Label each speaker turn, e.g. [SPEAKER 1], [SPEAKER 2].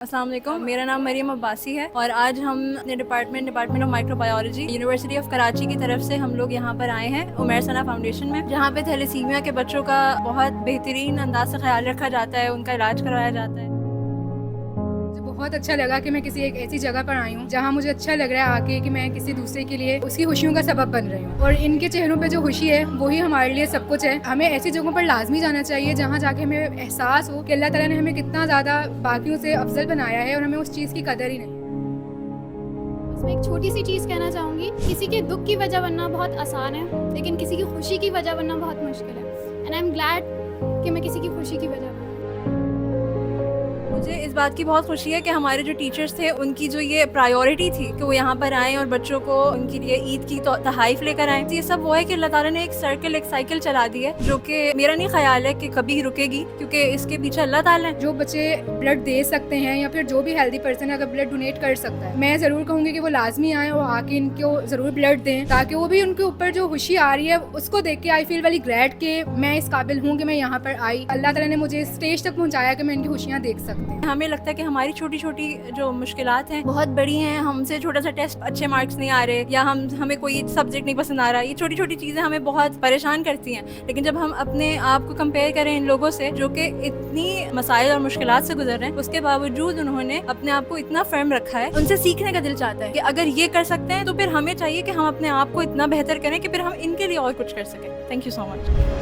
[SPEAKER 1] अस्सलाम वालेकुम, मेरा नाम मरियम अब्बासी है और आज हम अपने department of microbiology university of Karachi की तरफ से हम लोग यहाँ पर आए हैं उमैर सना फाउंडेशन में, जहाँ पे थैलेसीमिया के बच्चों का बहुत बेहतरीन अंदाज से ख्याल रखा जाता है, उनका इलाज करवाया जाता है।
[SPEAKER 2] मुझे बहुत अच्छा लगा कि मैं किसी एक ऐसी जगह पर आई हूँ जहाँ मुझे अच्छा लग रहा है आके कि मैं किसी दूसरे के लिए उसकी खुशियों का सबब बन रही हूँ, और इनके चेहरों पे जो खुशी है वही हमारे लिए सब कुछ है। हमें ऐसी जगहों पर लाजमी जाना चाहिए जहाँ जाके हमें एहसास हो कि अल्लाह ताला ने हमें कितना ज़्यादा बाकियों से अफजल बनाया है और हमें उस चीज़ की कदर ही नहीं।
[SPEAKER 3] मैं एक छोटी सी चीज़ कहना चाहूँगी, किसी के दुख की वजह बनना बहुत आसान है, लेकिन किसी की खुशी की वजह बनना बहुत मुश्किल है। एंड आई एम ग्लैड कि मैं किसी की खुशी की वजह बनी।
[SPEAKER 1] मुझे इस बात की बहुत खुशी है कि हमारे जो टीचर्स थे उनकी जो ये प्रायोरिटी थी कि वो यहाँ पर आएँ और बच्चों को उनके लिए ईद की तोहफ़े लेकर आएँ। तो ये सब वो है कि अल्लाह ताला ने एक साइकिल चला दी है, जो कि मेरा नहीं ख्याल है कि कभी रुकेगी, क्योंकि इसके पीछे अल्लाह ताला है।
[SPEAKER 2] जो बच्चे ब्लड दे सकते हैं या फिर जो भी हेल्दी पर्सन है अगर ब्लड डोनेट कर सकता है, मैं ज़रूर कहूँगी कि वो लाजमी आए और आके इनको ज़रूर ब्लड दें, ताकि वो भी उनके ऊपर जो खुशी आ रही है उसको देख के आई फील वेरी ग्लैड कि मैं इस काबिल हूँ कि मैं यहाँ पर आई। अल्लाह ताला ने मुझे स्टेज तक पहुँचाया कि मैं इनकी खुशियाँ देख सकती हूँ।
[SPEAKER 1] हमें लगता है कि हमारी छोटी छोटी जो मुश्किलात हैं बहुत बड़ी हैं, हमसे छोटा सा टेस्ट अच्छे मार्क्स नहीं आ रहे या हमें कोई सब्जेक्ट नहीं पसंद आ रहा, ये छोटी छोटी चीज़ें हमें बहुत परेशान करती हैं। लेकिन जब हम अपने आप को कंपेयर करें इन लोगों से जो कि इतनी मसाइल और मुश्किलात से गुजर रहे हैं, उसके बावजूद उन्होंने अपने आप को इतना फर्म रखा है, उनसे सीखने का दिल चाहता है कि अगर ये कर सकते हैं तो फिर हमें चाहिए कि हम अपने आप को इतना बेहतर करें कि फिर हम इनके लिए और कुछ कर सकें। Thank you so much.